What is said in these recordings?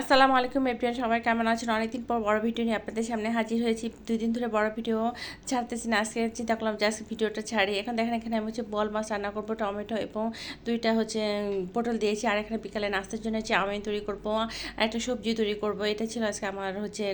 আসসালামু আলাইকুম এভরিওয়ান, সবাই কেমন আছেন? অনেকদিন পর বড় ভিডিও নিয়ে আপনাদের সামনে হাজির হয়েছি। 2 দিন ধরে বড় ভিডিও ছাড়তেছি না, আজকে চিন্তা করলাম যে আজকে ভিডিওটা ছাড়ি। এখন দেখেন এখানে আমি বল মাছ রান্না করবো, টমেটো এবং 2টা পটল দিয়েছি। আর এখানে বিকালে নাস্তার জন্য চাউমিন তৈরি করবো আর একটা সবজি তৈরি করবো। এটা ছিল আজকে আমার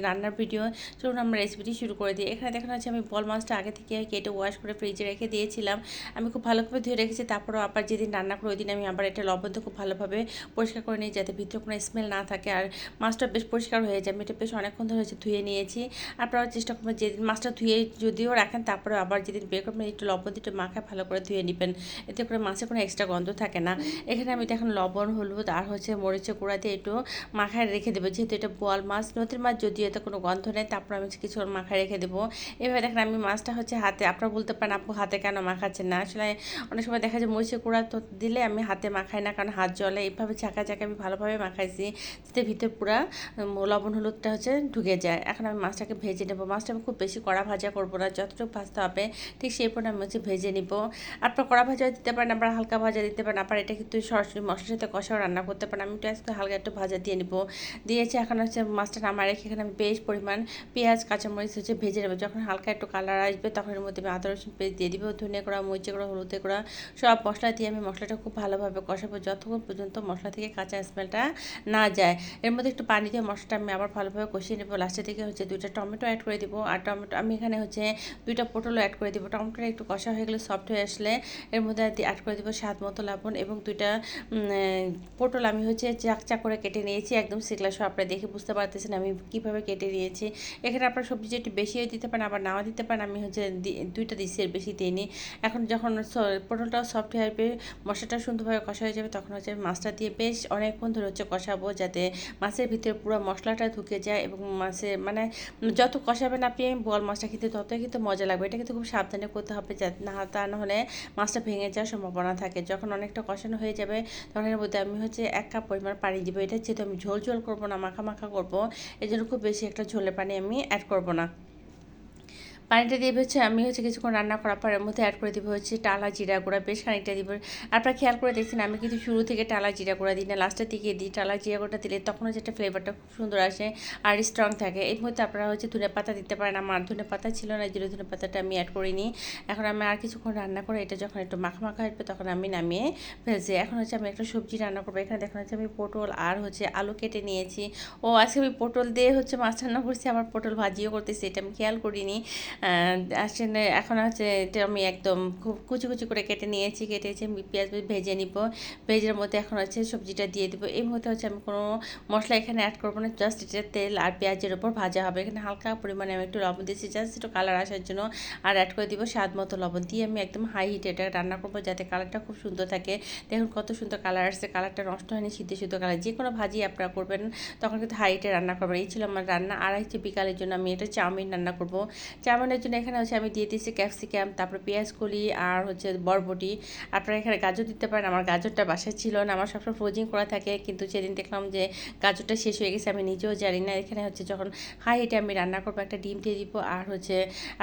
রান্নার ভিডিও। চলুন আমরা রেসিপিটি শুরু করে দিই। এখানে দেখেন আমি বল মাছটা আগে থেকে কেটে ওয়াশ করে ফ্রিজে রেখে দিয়েছিলাম। আমি খুব ভালোভাবে ধুয়ে রেখেছি। তারপরেও আবার যেদিন রান্না করি ওই দিন আমি আবার এটা লবণ দিয়ে খুব ভালোভাবে পরিষ্কার করে নিই, যাতে ভিতরে কোনো স্মেল না থাকে আর মাছটা বেশ পরিষ্কার হয়ে যায়। আমি এটা বেশ অনেকক্ষণ ধরে ধুয়ে নিয়েছি। আপনারা চেষ্টা করবেন যেদিন মাছটা ধুয়ে যদিও রাখেন, তারপরে আবার যেদিন বের করবেন একটু লবণ দিয়ে মাখা ভালো করে ধুয়ে নেবেন, এতে করে মাছের কোনো এক্সট্রা গন্ধ থাকে না। এখানে আমি দেখুন লবণ, হলুদ আর মরিচের গুঁড়া দিয়ে একটু মাখায় রেখে দেবো, যেহেতু এটা বোয়াল মাছ, নদীর মাছ, যদিও এতে কোনো গন্ধ নেই। তারপর আমি কিছু মাখায় রেখে দেবো। এভাবে দেখেন আমি মাছটা হাতে, আপনারা বলতে পারেন আপু হাতে কেন মাখাচ্ছেন না? আসলে অনেক সময় দেখা যায় মরিচের গুঁড়া তো দিলে আমি হাতে মাখাই না, কারণ হাত জলে। এইভাবে ঝাঁকা আমি ভালোভাবে মাখাইছি, যাতে ভিতরে পুরা লবণ হলুদটা ঢুকে যায়। এখন আমি মাছটাকে ভেজে নেবো। মাছটা আমি খুব বেশি কড়া ভাজা করবো না, যতটুকু ভাজতে হবে ঠিক সেই পরিমাণে আমি ভেজে নিব। আপনার কড়া ভাজা দিতে পারেন, আবার হালকা ভাজা দিতে পারেন, আবার এটা কিন্তু সরাসরি মশলার সাথে কষাও রান্না করতে পারেন। আমি একটু হালকা একটু ভাজা দিয়ে নিব। দিয়েছি এখন মাছটা নামায় রেখে এখানে আমি বেশ পরিমাণ পেঁয়াজ কাঁচামরিচ ভেজে নেবো। যখন হালকা একটু কালার আসবে তখন এর মধ্যে আমি আদা রসুন পেস্ট দিয়ে দিব, ধনিয়া গুঁড়া, মরিচের গুঁড়া, হলুদের গুঁড়া, সব মশলা দিয়ে আমি মশলাটা খুব ভালোভাবে কষাবো যতক্ষণ পর্যন্ত মশলা থেকে কাঁচা স্মেলটা না যায়। এর মধ্যে একটু পানি দিয়ে মশলাটা আমি আবার ভালোভাবে কষিয়ে নেবো। লাস্টের দিকে 2টা টমেটো অ্যাড করে দিব। আর টমেটো আমি এখানে 2টা পটলও অ্যাড করে দিব। টমেটোটা একটু কষা হয়ে গেলে, সফট হয়ে আসলে এর মধ্যে অ্যাড করে দিব স্বাদ মতো লবণ। এবং 2টা পটল আমি চাক করে কেটে নিয়েছি, একদম শিকলা সহ। আপনারা দেখে বুঝতে পারতেছেন আমি কীভাবে কেটে নিয়েছি। এখানে আপনার সবজি একটু বেশিও দিতে পারেন, আবার নাও দিতে পারেন। আমি 2টা দিচ্ছি, এর বেশি দিইনি। এখন যখন পটলটাও সফট হয়ে আসবে, মশলাটা সুন্দরভাবে কষা হয়ে যাবে, তখন মাছটা দিয়ে বেশ অনেকক্ষণ ধরে কষাবো, যাতে মাছের ভিতরে পুরো মশলাটা ঢুকে যায়। এবং মাছের যত কষাবেন আপনি বোয়াল মাছটা খেতে ততই কিন্তু মজা লাগবে। এটা কিন্তু খুব সাবধানে করতে হবে, যাতে তা না হলে মাছটা ভেঙে যাওয়ার সম্ভাবনা থাকে। যখন অনেকটা কষানো হয়ে যাবে তখন এর মধ্যে আমি 1 কাপ পরিমাণ পানি দিব। এটা যেহেতু আমি ঝোল ঝোল করবো না, মাখা মাখা করবো, এই জন্য খুব বেশি একটা ঝোলের পানি আমি অ্যাড করবো না। পানিটা দিয়ে আমি কিছুক্ষণ রান্না করার পর এর মধ্যে অ্যাড করে দিব টালা জিরা গুঁড়া, বেশ খানিকটা দিব। আপনারা খেয়াল করে দেখছেন আমি কিন্তু শুরু থেকে টালা জিরা গুঁড়া দিই না, লাস্টের দিকে দিই। টালা জিরা গুঁড়া দিলে তখন একটা ফ্লেভারটা খুব সুন্দর আসে আর স্ট্রং থাকে। এর মধ্যে আপনারা ধনে পাতা দিতে পারেন। আমার ধনে পাতা ছিল না, জিরে ধনে পাতাটা আমি অ্যাড করিনি। এখন আমি আর কিছুক্ষণ রান্না করে এটা যখন একটু মাখা মাখা আসবে তখন আমি নামিয়ে ফেলছি। এখন আমি একটা সবজি রান্না করবো। এখানে দেখুন আমি পটল আর আলু কেটে নিয়েছি। আজকে আমি পটল দিয়ে মাছ রান্না করছি, আবার পটল ভাজিও করতেছি, এটা আমি খেয়াল করিনি। আসলে এখন এটা আমি একদম খুব কুচি কুচি করে কেটে নিয়েছি। কেটেছি পেঁয়াজ ভেজে নিব। ভেজের মধ্যে এখন সবজিটা দিয়ে দেবো। এই মুহূর্তে আমি কোনো মশলা এখানে অ্যাড করবো না, জাস্ট এটা তেল আর পেঁয়াজের উপর ভাজা হবে। এখানে হালকা পরিমাণে আমি একটু লবণ দিয়েছি, জাস্ট একটু কালার আসার জন্য। আর অ্যাড করে দিব স্বাদ মতো লবণ দিয়ে আমি একদম হাই হিটে এটা রান্না করবো, যাতে কালারটা খুব সুন্দর থাকে। দেখুন কত সুন্দর কালার আসছে, কালারটা নষ্ট হয়নি, সিদ্ধ সিদ্ধ কালার। যে কোনো ভাজি আপনারা করবেন তখন কিন্তু হাই হিটে রান্না করবেন। এই ছিল আমার রান্না। আর বিকালের জন্য আমি এটা চাউমিন রান্না করবো। চাউমিনের জন্য এখানে আমি দিয়ে দিয়েছি ক্যাপসিকাম, তারপর পেঁয়াজ কলি আর বরবটি। আপনারা এখানে গাজর দিতে পারেন। আমার গাজরটা বাসায় ছিল না, আমার সবসময় ফ্রোজিং করা থাকে, কিন্তু সেদিন দেখলাম যে গাজরটা শেষ হয়ে গেছে, আমি নিজেও জানি না। এখানে যখন হাই হিটে আমি রান্না করবো, একটা ডিম দিয়ে দিব। আর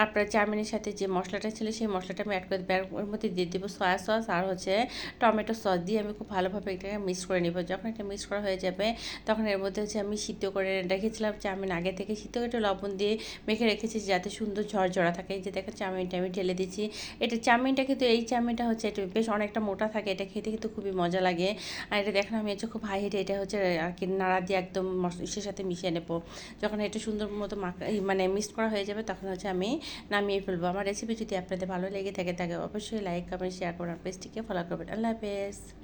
আপনার চাউমিনের সাথে যে মশলাটা ছিল সেই মশলাটা আমি অ্যাড করে দেবো। ওর মধ্যে দিয়ে দিব সয়া সস আর টমেটো সস দিয়ে আমি খুব ভালোভাবে এটাকে মিক্স করে নিব। যখন এটা মিক্স করা হয়ে যাবে তখন এর মধ্যে আমি সিদ্ধ করে রেখেছিলাম চাউমিন, আগে থেকে সিদ্ধ করে লবণ দিয়ে মেখে রেখেছি, যাতে সুন্দর ঝরঝরা থাকে। এই যে দেখো চাউমিনটা আমি ঢেলে দিচ্ছি। এটা চাউমিনটা কিন্তু এই চাউমিনটা এটা বেশ অনেকটা মোটা থাকে, এটা খেতে কিন্তু খুবই মজা লাগে। আর এটা দেখেন আমি খুব হাই হিটে এটা আর কি নাড়া দিয়ে একদম ইসের সাথে মিশিয়ে নেব। যখন এটা সুন্দর মতো মিক্স করা হয়ে যাবে তখন আমি নামিয়ে ফেলবো। আমার রেসিপি যদি আপনাদের ভালো লেগে থাকে অবশ্যই লাইক কমেন্ট শেয়ার করুন, পেজটিকে ফলো করবেন। আল্লাহ হাফেজ।